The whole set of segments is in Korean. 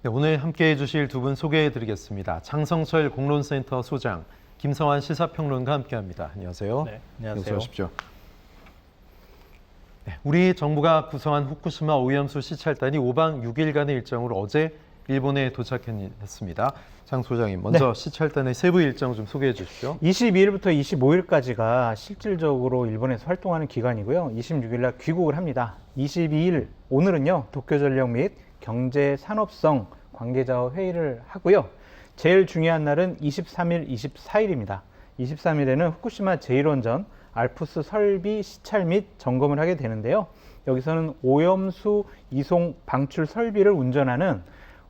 네, 오늘 함께해 주실 두 분 소개해 드리겠습니다. 장성철 공론센터 소장, 김성환 시사평론가 함께합니다. 안녕하세요. 네, 안녕하세요. 어서 오십시오. 네, 우리 정부가 구성한 후쿠시마 오염수 시찰단이 5박 6일간의 일정으로 어제 일본에 도착했습니다. 장 소장님, 먼저 네. 시찰단의 세부 일정 좀 소개해 주십시오. 22일부터 25일까지가 실질적으로 일본에서 활동하는 기간이고요. 26일 날 귀국을 합니다. 22일 오늘은요. 도쿄전력 및 경제산업성 관계자와 회의를 하고요. 제일 중요한 날은 23일, 24일입니다. 23일에는 후쿠시마 제1원전 알프스 설비 시찰 및 점검을 하게 되는데요. 여기서는 오염수 이송 방출 설비를 운전하는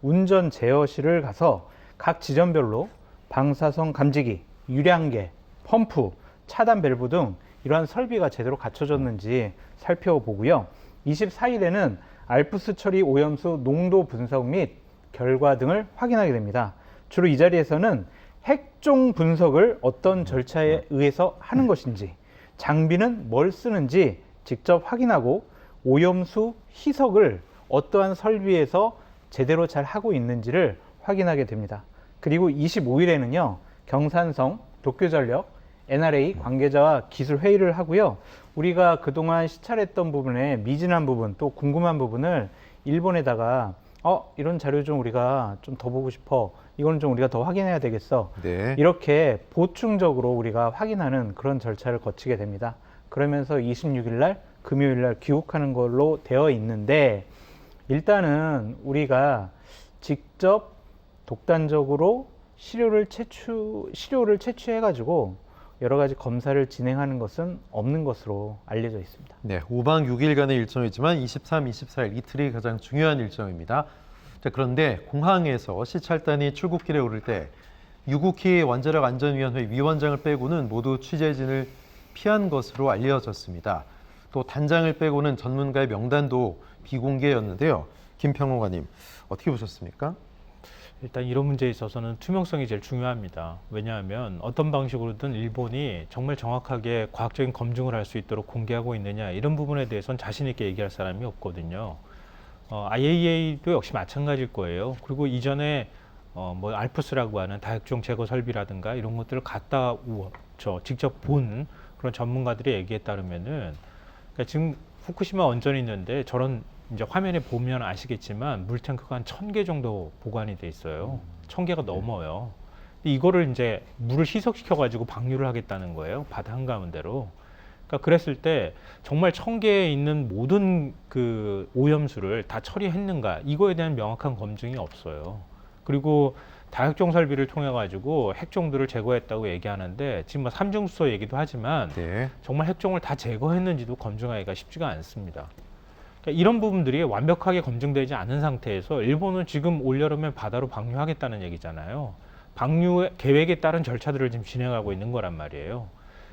운전 제어실을 가서 각 지점별로 방사성 감지기, 유량계, 펌프, 차단 밸브 등 이러한 설비가 제대로 갖춰졌는지 살펴보고요. 24일에는 알프스 처리 오염수 농도 분석 및 결과 등을 확인하게 됩니다. 주로 이 자리에서는 핵종 분석을 어떤 절차에 의해서 하는 것인지, 장비는 뭘 쓰는지 직접 확인하고 오염수 희석을 어떠한 설비에서 제대로 잘 하고 있는지를 확인하게 됩니다. 그리고 25일에는요, 경산성, 도쿄전력, NRA 관계자와 기술 회의를 하고요. 우리가 그동안 시찰했던 부분에 미진한 부분, 또 궁금한 부분을 일본에다가 이런 자료 좀 우리가 좀 더 보고 싶어. 이건 좀 우리가 더 확인해야 되겠어. 네. 이렇게 보충적으로 우리가 확인하는 그런 절차를 거치게 됩니다. 그러면서 26일 날 금요일 날 귀국하는 걸로 되어 있는데, 일단은 우리가 직접 독단적으로 시료를 채취해 가지고 여러 가지 검사를 진행하는 것은 없는 것으로 알려져 있습니다. 네, 5박 6일간의 일정이지만 23, 24일 이틀이 가장 중요한 일정입니다. 자, 그런데 공항에서 시찰단이 출국길에 오를 때 유국희 원자력 안전위원회 위원장을 빼고는 모두 취재진을 피한 것으로 알려졌습니다. 또 단장을 빼고는 전문가의 명단도 비공개였는데요. 김평론가님, 어떻게 보셨습니까? 일단 이런 문제에 있어서는 투명성이 제일 중요합니다. 왜냐하면 어떤 방식으로든 일본이 정말 정확하게 과학적인 검증을 할 수 있도록 공개하고 있느냐, 이런 부분에 대해서는 자신 있게 얘기할 사람이 없거든요. IAEA도 역시 마찬가지일 거예요. 그리고 이전에 뭐 알프스라고 하는 다핵종 제거 설비라든가 이런 것들을 직접 본 그런 전문가들의 얘기에 따르면은, 그러니까 지금 후쿠시마 원전이 있는데 저런 이제 화면에 보면 아시겠지만 물탱크가 한 1000개 정도 보관이 돼 있어요. 1000개가 넘어요. 근데 이거를 이제 물을 희석시켜 가지고 방류를 하겠다는 거예요. 바다 한가운데로. 그러니까 그랬을 때 정말 1000개에 있는 모든 그 오염수를 다 처리했는가, 이거에 대한 명확한 검증이 없어요. 그리고 다핵종 설비를 통해 가지고 핵종들을 제거했다고 얘기하는데, 지금 뭐 삼중수소 얘기도 하지만 네. 정말 핵종을 다 제거했는지도 검증하기가 쉽지가 않습니다. 그러니까 이런 부분들이 완벽하게 검증되지 않은 상태에서 일본은 지금 올여름에 바다로 방류하겠다는 얘기잖아요. 방류 계획에 따른 절차들을 지금 진행하고 있는 거란 말이에요.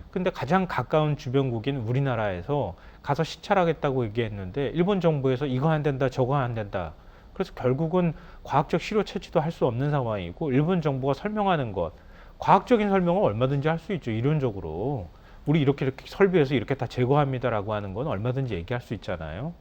근데 가장 가까운 주변국인 우리나라에서 가서 시찰하겠다고 얘기했는데 일본 정부에서 이거 안 된다, 저거 안 된다. 그래서 결국은 과학적 시료 채취도 할 수 없는 상황이고, 일본 정부가 설명하는 것, 과학적인 설명은 얼마든지 할 수 있죠. 이론적으로. 우리 이렇게 설비해서 이렇게 다 제거합니다라고 하는 건 얼마든지 얘기할 수 있잖아요.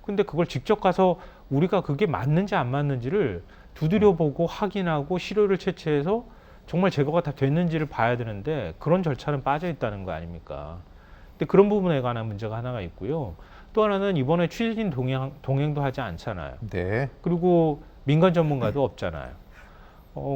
근데 그걸 직접 가서 우리가 그게 맞는지 안 맞는지를 두드려 보고 확인하고 시료를 채취해서 정말 제거가 다 됐는지를 봐야 되는데, 그런 절차는 빠져 있다는 거 아닙니까? 근데 그런 부분에 관한 문제가 하나가 있고요. 또 하나는 이번에 취재진 동행도 하지 않잖아요. 네. 그리고 민간 전문가도 없잖아요.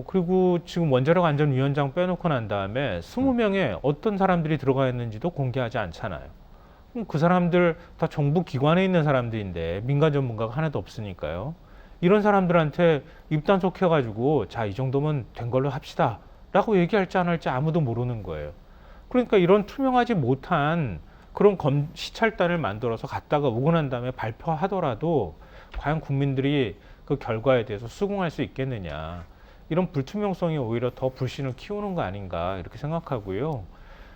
그리고 지금 원자력 안전위원장 빼놓고 난 다음에 20명의 어떤 사람들이 들어가 있는지도 공개하지 않잖아요. 그럼 그 사람들 다 정부 기관에 있는 사람들인데 민간 전문가가 하나도 없으니까요. 이런 사람들한테 입단속해가지고 자, 이 정도면 된 걸로 합시다 라고 얘기할지 안 할지 아무도 모르는 거예요. 그러니까 이런 투명하지 못한 그런 시찰단을 만들어서 갔다가 오고 난 다음에 발표하더라도 과연 국민들이 그 결과에 대해서 수긍할 수 있겠느냐, 이런 불투명성이 오히려 더 불신을 키우는 거 아닌가, 이렇게 생각하고요.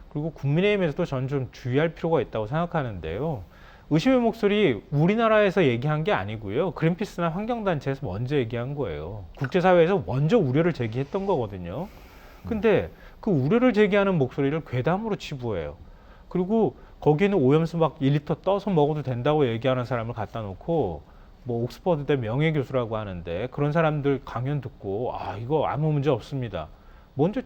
그리고 국민의힘에서도 저는 좀 주의할 필요가 있다고 생각하는데요. 의심의 목소리 우리나라에서 얘기한 게 아니고요. 그린피스나 환경단체에서 먼저 얘기한 거예요. 국제사회에서 먼저 우려를 제기했던 거거든요. 근데 그 우려를 제기하는 목소리를 괴담으로 치부해요. 그리고 거기는 오염수 막 1리터 떠서 먹어도 된다고 얘기하는 사람을 갖다 놓고 뭐 옥스퍼드대 명예교수라고 하는데 그런 사람들 강연 듣고 이거 아무 문제 없습니다. 먼저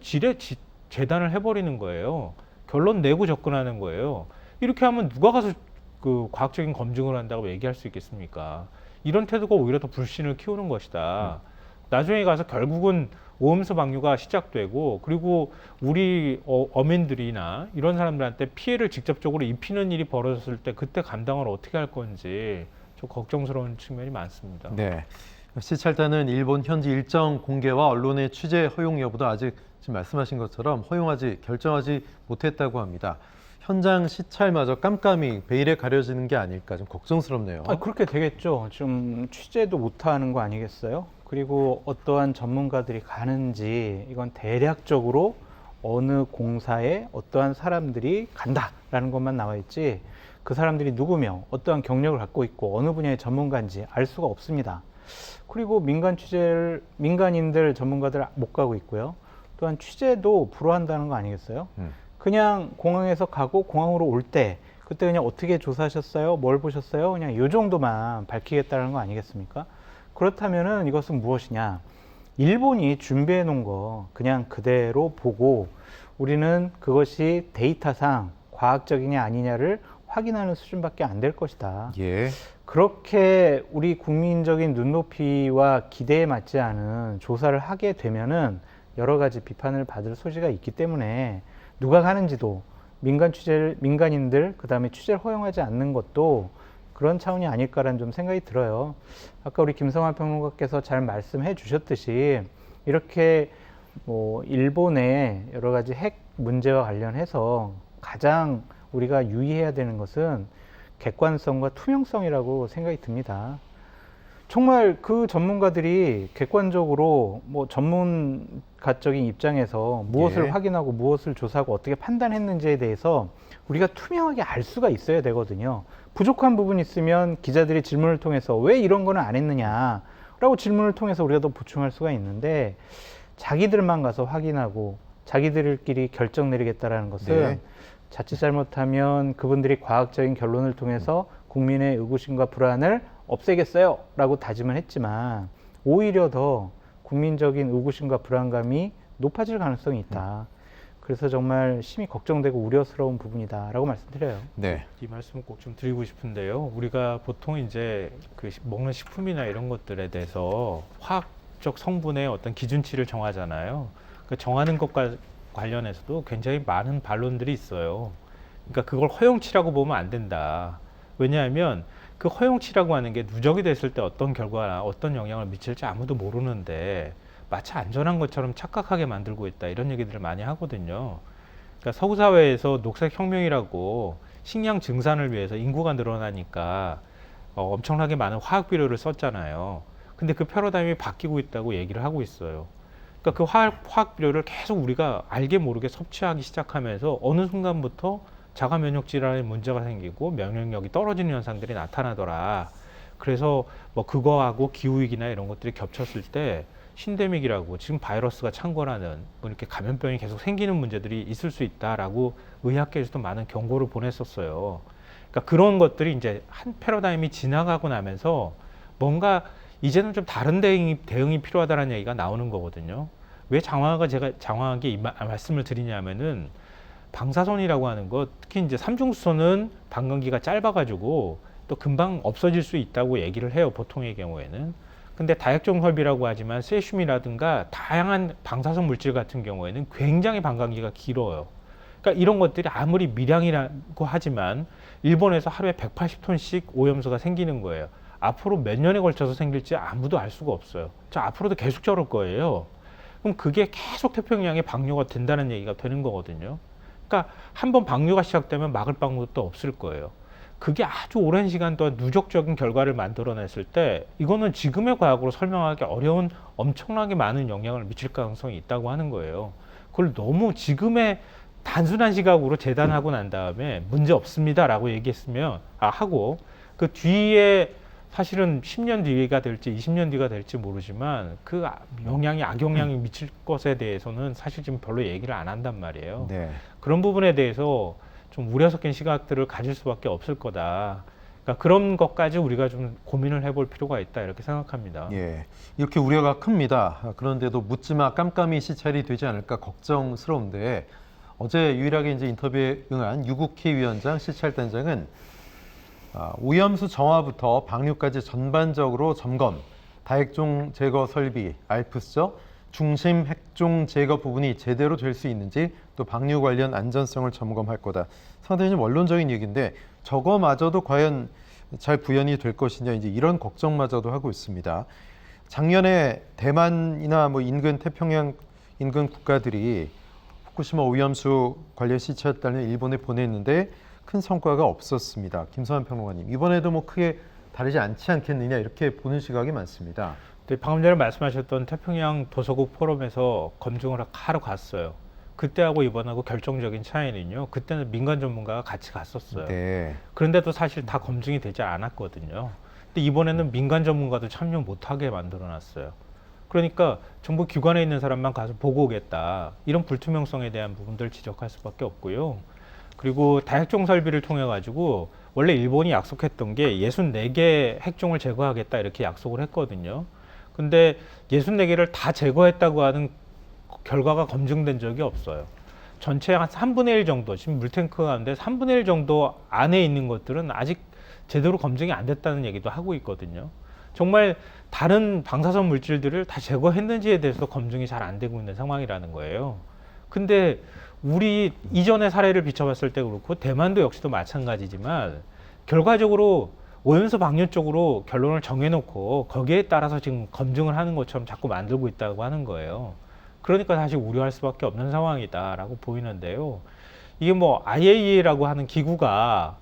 재단을 해버리는 거예요. 결론 내고 접근하는 거예요. 이렇게 하면 누가 가서 그 과학적인 검증을 한다고 얘기할 수 있겠습니까? 이런 태도가 오히려 더 불신을 키우는 것이다. 나중에 가서 결국은 오염수 방류가 시작되고 그리고 우리 어민들이나 이런 사람들한테 피해를 직접적으로 입히는 일이 벌어졌을 때 그때 감당을 어떻게 할 건지 좀 걱정스러운 측면이 많습니다. 네. 시찰단은 일본 현지 일정 공개와 언론의 취재 허용 여부도 아직 지금 말씀하신 것처럼 결정하지 못했다고 합니다. 현장 시찰마저 깜깜이 베일에 가려지는 게 아닐까 좀 걱정스럽네요. 그렇게 되겠죠. 좀 취재도 못하는 거 아니겠어요? 그리고 어떠한 전문가들이 가는지 이건 대략적으로 어느 공사에 어떠한 사람들이 간다라는 것만 나와 있지 그 사람들이 누구며 어떠한 경력을 갖고 있고 어느 분야의 전문가인지 알 수가 없습니다. 그리고 민간인들 전문가들 못 가고 있고요. 또한 취재도 불허한다는 거 아니겠어요? 그냥 공항에서 가고 공항으로 올 때 그때 그냥 어떻게 조사하셨어요? 뭘 보셨어요? 그냥 이 정도만 밝히겠다는 거 아니겠습니까? 그렇다면은 이것은 무엇이냐? 일본이 준비해 놓은 거 그냥 그대로 보고 우리는 그것이 데이터상 과학적이냐 아니냐를 확인하는 수준밖에 안 될 것이다. 예. 그렇게 우리 국민적인 눈높이와 기대에 맞지 않은 조사를 하게 되면은 여러 가지 비판을 받을 소지가 있기 때문에 누가 가는지도 민간인들 그다음에 취재를 허용하지 않는 것도 그런 차원이 아닐까라는 좀 생각이 들어요. 아까 우리 김성환 평론가께서 잘 말씀해 주셨듯이 이렇게 뭐 일본의 여러 가지 핵 문제와 관련해서 가장 우리가 유의해야 되는 것은 객관성과 투명성이라고 생각이 듭니다. 정말 그 전문가들이 객관적으로 뭐 전문가적인 입장에서 무엇을 확인하고 무엇을 조사하고 어떻게 판단했는지에 대해서 우리가 투명하게 알 수가 있어야 되거든요. 부족한 부분이 있으면 기자들이 질문을 통해서 왜 이런 거는 안 했느냐라고 질문을 통해서 우리가 더 보충할 수가 있는데 자기들만 가서 확인하고 자기들끼리 결정 내리겠다라는 것은 자칫 잘못하면 그분들이 과학적인 결론을 통해서 국민의 의구심과 불안을 없애겠어요 라고 다짐을 했지만 오히려 더 국민적인 의구심과 불안감이 높아질 가능성이 있다. 그래서 정말 심히 걱정되고 우려스러운 부분이다 라고 말씀드려요. 네. 이 말씀을 꼭 좀 드리고 싶은데요. 우리가 보통 이제 그 먹는 식품이나 이런 것들에 대해서 화학적 성분의 어떤 기준치를 정하잖아요. 그 정하는 것과 관련해서도 굉장히 많은 반론들이 있어요. 그러니까 그걸 허용치라고 보면 안 된다. 왜냐하면 그 허용치라고 하는 게 누적이 됐을 때 어떤 결과나 어떤 영향을 미칠지 아무도 모르는데 마치 안전한 것처럼 착각하게 만들고 있다. 이런 얘기들을 많이 하거든요. 그러니까 서구 사회에서 녹색 혁명이라고 식량 증산을 위해서 인구가 늘어나니까 엄청나게 많은 화학 비료를 썼잖아요. 근데 그 패러다임이 바뀌고 있다고 얘기를 하고 있어요. 그러니까 그 화학 비료를 계속 우리가 알게 모르게 섭취하기 시작하면서 어느 순간부터 자가 면역 질환의 문제가 생기고 면역력이 떨어지는 현상들이 나타나더라. 그래서 뭐 그거하고 기후위기나 이런 것들이 겹쳤을 때 신데믹이라고 지금 바이러스가 창궐하는 뭐 이렇게 감염병이 계속 생기는 문제들이 있을 수 있다라고 의학계에서도 많은 경고를 보냈었어요. 그러니까 그런 것들이 이제 한 패러다임이 지나가고 나면서 뭔가 이제는 좀 다른 대응이 필요하다는 얘기가 나오는 거거든요. 왜 제가 장황하게 이 말씀을 드리냐면은 방사선이라고 하는 것, 특히 이제 삼중수소는 반감기가 짧아가지고 또 금방 없어질 수 있다고 얘기를 해요. 보통의 경우에는. 근데 다액종합이라고 하지만 세슘이라든가 다양한 방사선 물질 같은 경우에는 굉장히 반감기가 길어요. 그러니까 이런 것들이 아무리 미량이라고 하지만 일본에서 하루에 180톤씩 오염수가 생기는 거예요. 앞으로 몇 년에 걸쳐서 생길지 아무도 알 수가 없어요. 앞으로도 계속 저럴 거예요. 그럼 그게 계속 태평양에 방류가 된다는 얘기가 되는 거거든요. 그러니까 한번 방류가 시작되면 막을 방법도 없을 거예요. 그게 아주 오랜 시간 동안 누적적인 결과를 만들어냈을 때 이거는 지금의 과학으로 설명하기 어려운 엄청나게 많은 영향을 미칠 가능성이 있다고 하는 거예요. 그걸 너무 지금의 단순한 시각으로 재단하고 난 다음에 문제 없습니다라고 얘기했으면 하고 그 뒤에 사실은 10년 뒤가 될지 20년 뒤가 될지 모르지만 그 악영향이 미칠 것에 대해서는 사실 지금 별로 얘기를 안 한단 말이에요. 네. 그런 부분에 대해서 좀 우려 섞인 시각들을 가질 수밖에 없을 거다. 그러니까 그런 것까지 우리가 좀 고민을 해볼 필요가 있다 이렇게 생각합니다. 예, 이렇게 우려가 큽니다. 그런데도 묻지마 깜깜이 시찰이 되지 않을까 걱정스러운데 어제 유일하게 이제 인터뷰에 응한 유국희 위원장 시찰단장은 오염수 정화부터 방류까지 전반적으로 점검, 다핵종 제거 설비, 알프스죠. 중심 핵종 제거 부분이 제대로 될 수 있는지 또 방류 관련 안전성을 점검할 거다. 상당히 좀 원론적인 얘기인데 저거마저도 과연 잘 구현이 될 것이냐 이제 이런 걱정마저도 하고 있습니다. 작년에 대만이나 뭐 인근 태평양 인근 국가들이 후쿠시마 오염수 관련 시찰단을 일본에 보냈는데 큰 성과가 없었습니다. 김서환 평론가님, 이번에도 뭐 크게 다르지 않지 않겠느냐 이렇게 보는 시각이 많습니다. 네, 방금 전에 말씀하셨던 태평양 도서국 포럼에서 검증을 하러 갔어요. 그때하고 이번하고 결정적인 차이는요. 그때는 민간 전문가가 같이 갔었어요. 네. 그런데도 사실 다 검증이 되지 않았거든요. 근데 이번에는 민간 전문가도 참여 못하게 만들어놨어요. 그러니까 정부 기관에 있는 사람만 가서 보고 오겠다. 이런 불투명성에 대한 부분들을 지적할 수밖에 없고요. 그리고 다핵종 설비를 통해 가지고 원래 일본이 약속했던 게 64개 핵종을 제거하겠다 이렇게 약속을 했거든요. 근데 64개를 다 제거했다고 하는 결과가 검증된 적이 없어요. 전체 한 3분의 1 정도, 지금 물탱크 가운데 3분의 1 정도 안에 있는 것들은 아직 제대로 검증이 안 됐다는 얘기도 하고 있거든요. 정말 다른 방사선 물질들을 다 제거했는지에 대해서 검증이 잘 안 되고 있는 상황이라는 거예요. 근데 우리 이전의 사례를 비춰봤을 때 그렇고 대만도 역시도 마찬가지지만 결과적으로 오염수 방류 쪽으로 결론을 정해놓고 거기에 따라서 지금 검증을 하는 것처럼 자꾸 만들고 있다고 하는 거예요. 그러니까 사실 우려할 수밖에 없는 상황이다라고 보이는데요. 이게 뭐 IAEA라고 하는 기구가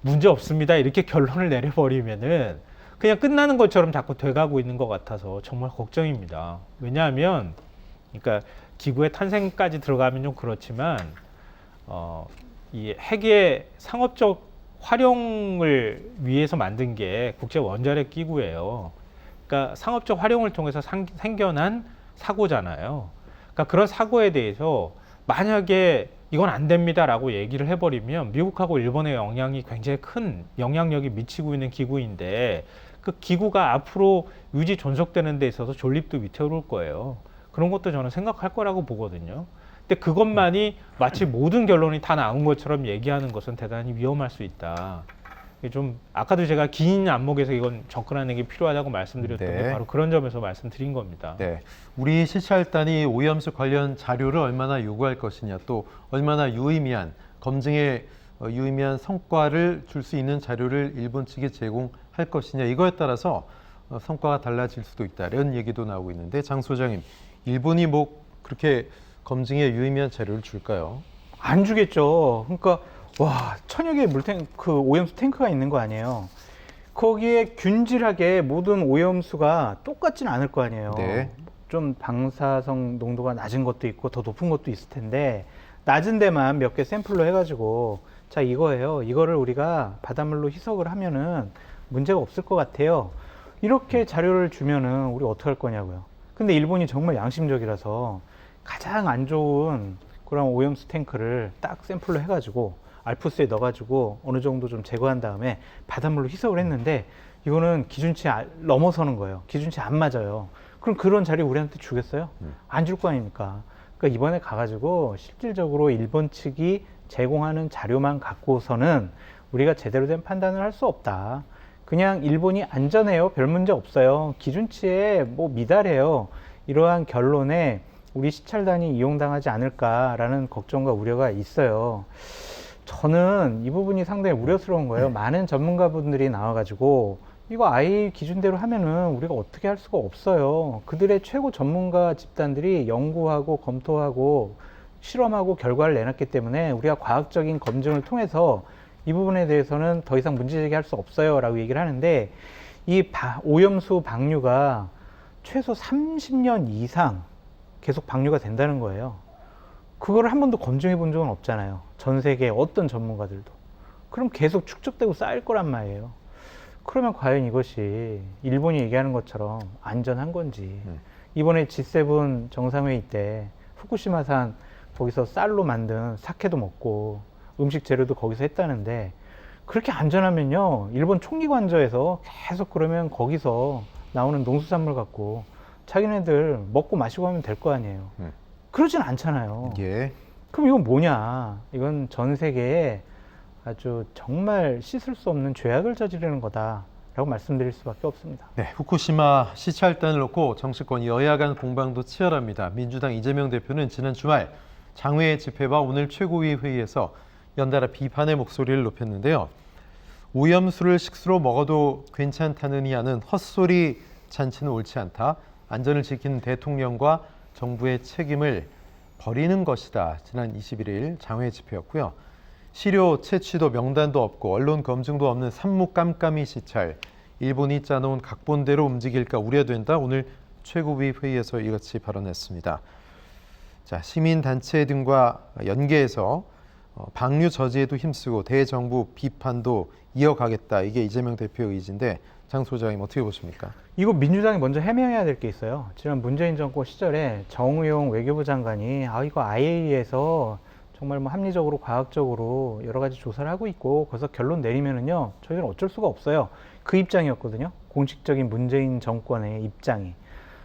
문제 없습니다 이렇게 결론을 내려버리면은 그냥 끝나는 것처럼 자꾸 돼가고 있는 것 같아서 정말 걱정입니다. 왜냐하면 그러니까 기구의 탄생까지 들어가면 좀 그렇지만 이 핵의 상업적 활용을 위해서 만든 게 국제 원자력 기구예요. 그러니까 상업적 활용을 통해서 생겨난 사고잖아요. 그러니까 그런 사고에 대해서 만약에 이건 안 됩니다라고 얘기를 해버리면 미국하고 일본의 영향이 굉장히 큰 영향력이 미치고 있는 기구인데 그 기구가 앞으로 유지 존속되는 데 있어서 존립도 위태로울 거예요. 그런 것도 저는 생각할 거라고 보거든요. 근데 그것만이 마치 모든 결론이 다 나온 것처럼 얘기하는 것은 대단히 위험할 수 있다. 좀 아까도 제가 긴 안목에서 이건 접근하는 게 필요하다고 말씀드렸던 네. 게 바로 그런 점에서 말씀드린 겁니다. 네, 우리 시찰단이 오염수 관련 자료를 얼마나 요구할 것이냐, 또 얼마나 유의미한 검증에 유의미한 성과를 줄 수 있는 자료를 일본 측에 제공할 것이냐 이거에 따라서 성과가 달라질 수도 있다 이런 얘기도 나오고 있는데 장 소장님, 일본이 뭐 그렇게 검증에 유의미한 자료를 줄까요? 안 주겠죠. 그러니까 와, 천여 개의 그 오염수 탱크가 있는 거 아니에요. 거기에 균질하게 모든 오염수가 똑같지는 않을 거 아니에요. 네. 좀 방사성 농도가 낮은 것도 있고 더 높은 것도 있을 텐데 낮은 데만 몇 개 샘플로 해가지고 자 이거예요. 이거를 우리가 바닷물로 희석을 하면은 문제가 없을 것 같아요. 이렇게 자료를 주면은 우리 어떻게 할 거냐고요. 근데 일본이 정말 양심적이라서 가장 안 좋은 그런 오염수 탱크를 딱 샘플로 해가지고 알프스에 넣어가지고 어느 정도 좀 제거한 다음에 바닷물로 희석을 했는데 이거는 기준치 넘어서는 거예요. 기준치 안 맞아요. 그럼 그런 자료 우리한테 주겠어요? 안 줄 거 아닙니까? 그러니까 이번에 가가지고 실질적으로 일본 측이 제공하는 자료만 갖고서는 우리가 제대로 된 판단을 할 수 없다. 그냥 일본이 안전해요. 별 문제 없어요. 기준치에 뭐 미달해요. 이러한 결론에 우리 시찰단이 이용당하지 않을까라는 걱정과 우려가 있어요. 저는 이 부분이 상당히 우려스러운 거예요. 많은 전문가분들이 나와가지고 이거 아예 기준대로 하면은 우리가 어떻게 할 수가 없어요. 그들의 최고 전문가 집단들이 연구하고 검토하고 실험하고 결과를 내놨기 때문에 우리가 과학적인 검증을 통해서 이 부분에 대해서는 더 이상 문제 제기할 수 없어요 라고 얘기를 하는데 이 오염수 방류가 최소 30년 이상 계속 방류가 된다는 거예요. 그거를 한 번도 검증해 본 적은 없잖아요. 전 세계 어떤 전문가들도. 그럼 계속 축적되고 쌓일 거란 말이에요. 그러면 과연 이것이 일본이 얘기하는 것처럼 안전한 건지. 이번에 G7 정상회의 때 후쿠시마산 거기서 쌀로 만든 사케도 먹고 음식 재료도 거기서 했다는데 그렇게 안전하면요, 일본 총기 관저에서 계속 그러면 거기서 나오는 농수산물 갖고 자기네들 먹고 마시고 하면 될 거 아니에요. 그러진 않잖아요. 예. 그럼 이건 뭐냐? 이건 전 세계에 아주 정말 씻을 수 없는 죄악을 저지르는 거다라고 말씀드릴 수밖에 없습니다. 네, 후쿠시마 시찰단을 놓고 정치권 여야 간 공방도 치열합니다. 민주당 이재명 대표는 지난 주말 장외 집회와 오늘 최고위 회의에서 연달아 비판의 목소리를 높였는데요. 오염수를 식수로 먹어도 괜찮다느니 하는 헛소리 잔치는 옳지 않다. 안전을 지키는 대통령과 정부의 책임을 버리는 것이다. 지난 21일 장외 집회였고요. 시료 채취도 명단도 없고 언론 검증도 없는 산무 깜깜이 시찰. 일본이 짜놓은 각본대로 움직일까 우려된다. 오늘 최고위 회의에서 이같이 발언했습니다. 자, 시민단체 등과 연계해서 방류 저지에도 힘쓰고 대정부 비판도 이어가겠다. 이게 이재명 대표의 의지인데 장 소장님 어떻게 보십니까? 이거 민주당이 먼저 해명해야 될 게 있어요. 지난 문재인 정권 시절에 정의용 외교부 장관이 이거 IAEA에서 정말 뭐 합리적으로 과학적으로 여러 가지 조사를 하고 있고 거기서 결론 내리면은요 저희는 어쩔 수가 없어요. 그 입장이었거든요. 공식적인 문재인 정권의 입장이.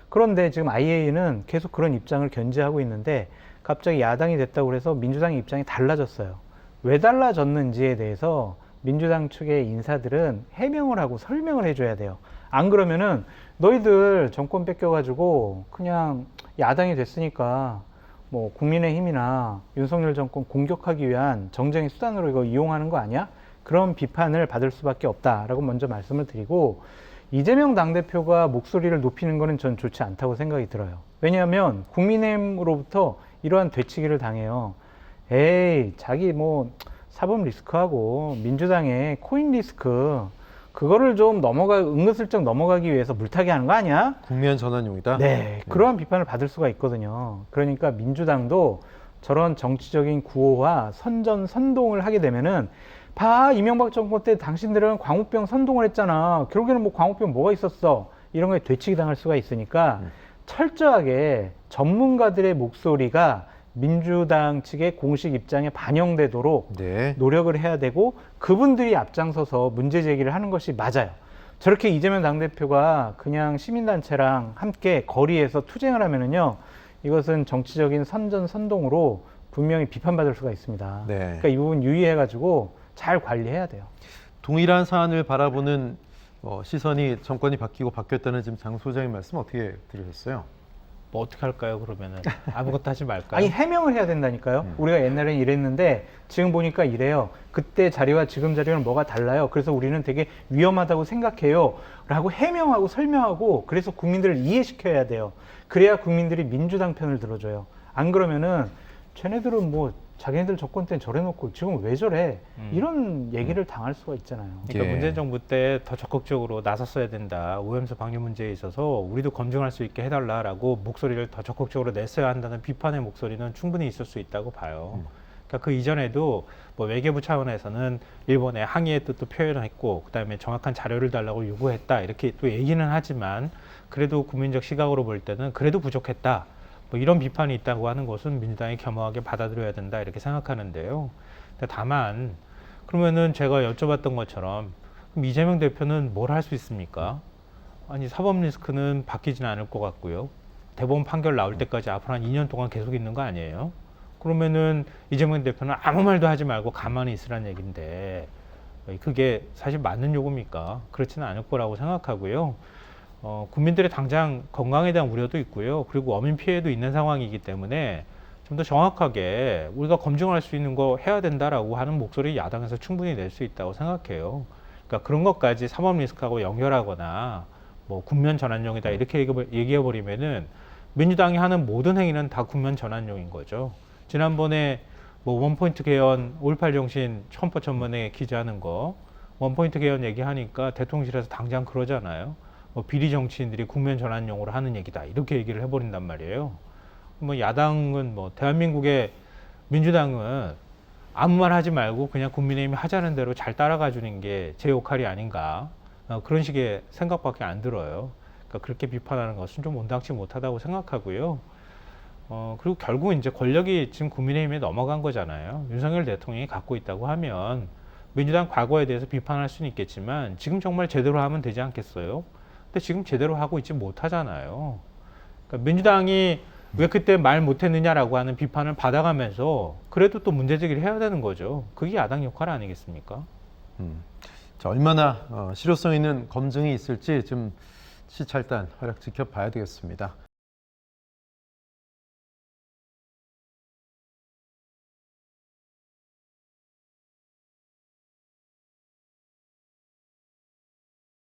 그런데 지금 IAEA는 계속 그런 입장을 견지하고 있는데 갑자기 야당이 됐다고 해서 민주당의 입장이 달라졌어요. 왜 달라졌는지에 대해서 민주당 측의 인사들은 해명을 하고 설명을 해줘야 돼요. 안 그러면은 너희들 정권 뺏겨가지고 그냥 야당이 됐으니까 뭐 국민의힘이나 윤석열 정권 공격하기 위한 정쟁의 수단으로 이거 이용하는 거 아니야? 그런 비판을 받을 수밖에 없다라고 먼저 말씀을 드리고, 이재명 당대표가 목소리를 높이는 거는 전 좋지 않다고 생각이 들어요. 왜냐하면 국민의힘으로부터 이러한 되치기를 당해요. 에이, 자기 뭐 사법 리스크하고 민주당의 코인 리스크 그거를 좀 은근슬쩍 넘어가기 위해서 물타기 하는 거 아니야? 국면 전환용이다. 네, 그러한 비판을 받을 수가 있거든요. 그러니까 민주당도 저런 정치적인 구호와 선전선동을 하게 되면은 봐, 이명박 정권 때 당신들은 광우병 선동을 했잖아. 결국에는 뭐 광우병 뭐가 있었어? 이런 거에 되치기 당할 수가 있으니까 철저하게 전문가들의 목소리가 민주당 측의 공식 입장에 반영되도록 네. 노력을 해야 되고, 그분들이 앞장서서 문제 제기를 하는 것이 맞아요. 저렇게 이재명 당대표가 그냥 시민단체랑 함께 거리에서 투쟁을 하면은요, 이것은 정치적인 선전선동으로 분명히 비판받을 수가 있습니다. 네. 그러니까 이 부분 유의해가지고 잘 관리해야 돼요. 동일한 사안을 바라보는 시선이 정권이 바뀌고 바뀌었다는 지금 장 소장님 말씀 어떻게 들으셨어요? 뭐 어떻게 할까요? 그러면은 아무것도 하지 말까요? 아니, 해명을 해야 된다니까요. 우리가 옛날엔 이랬는데 지금 보니까 이래요. 그때 자리와 지금 자리는 뭐가 달라요. 그래서 우리는 되게 위험하다고 생각해요. 라고 해명하고 설명하고, 그래서 국민들을 이해시켜야 돼요. 그래야 국민들이 민주당 편을 들어줘요. 안 그러면은 쟤네들은 뭐 자기네들 정권 때는 저래놓고 지금 왜 저래? 이런 얘기를 당할 수가 있잖아요. 그러니까 예. 문재인 정부 때 더 적극적으로 나섰어야 된다. 오염수 방류 문제에 있어서 우리도 검증할 수 있게 해달라라고 목소리를 더 적극적으로 냈어야 한다는 비판의 목소리는 충분히 있을 수 있다고 봐요. 그러니까 그 이전에도 뭐 외교부 차원에서는 일본의 항의의 뜻도 표현했고, 그다음에 정확한 자료를 달라고 요구했다 이렇게 또 얘기는 하지만, 그래도 국민적 시각으로 볼 때는 그래도 부족했다. 뭐 이런 비판이 있다고 하는 것은 민주당이 겸허하게 받아들여야 된다 이렇게 생각하는데요. 근데 다만 그러면은 제가 여쭤봤던 것처럼 그럼 이재명 대표는 뭘 할 수 있습니까? 아니, 사법 리스크는 바뀌지는 않을 것 같고요. 대법원 판결 나올 때까지 앞으로 한 2년 동안 계속 있는 거 아니에요? 그러면은 이재명 대표는 아무 말도 하지 말고 가만히 있으란 얘기인데 그게 사실 맞는 요구입니까? 그렇지는 않을 거라고 생각하고요. 국민들의 당장 건강에 대한 우려도 있고요. 그리고 어민 피해도 있는 상황이기 때문에 좀 더 정확하게 우리가 검증할 수 있는 거 해야 된다라고 하는 목소리 야당에서 충분히 낼 수 있다고 생각해요. 그러니까 그런 것까지 사법 리스크하고 연결하거나 뭐 국면 전환용이다 이렇게 얘기해 버리면은 민주당이 하는 모든 행위는 다 국면 전환용인 거죠. 지난번에 뭐 원포인트 개헌 5.18 정신 헌법 전문에 기재하는 거 원포인트 개헌 얘기하니까 대통령실에서 당장 그러잖아요. 뭐 비리 정치인들이 국면 전환용으로 하는 얘기다 이렇게 얘기를 해버린단 말이에요. 뭐 야당은 뭐 대한민국의 민주당은 아무 말 하지 말고 그냥 국민의힘이 하자는 대로 잘 따라가 주는 게 제 역할이 아닌가, 그런 식의 생각밖에 안 들어요. 그러니까 그렇게 비판하는 것은 좀 온당치 못하다고 생각하고요. 그리고 결국 이제 권력이 지금 국민의힘에 넘어간 거잖아요. 윤석열 대통령이 갖고 있다고 하면 민주당 과거에 대해서 비판할 수는 있겠지만 지금 정말 제대로 하면 되지 않겠어요? 근데 지금 제대로 하고 있지 못하잖아요. 그러니까 민주당이 왜 그때 말 못했느냐라고 하는 비판을 받아가면서 그래도 또 문제제기를 해야 되는 거죠. 그게 야당 역할 아니겠습니까? 자, 얼마나 실효성 있는 검증이 있을지 좀 시찰단 활약 지켜봐야 되겠습니다.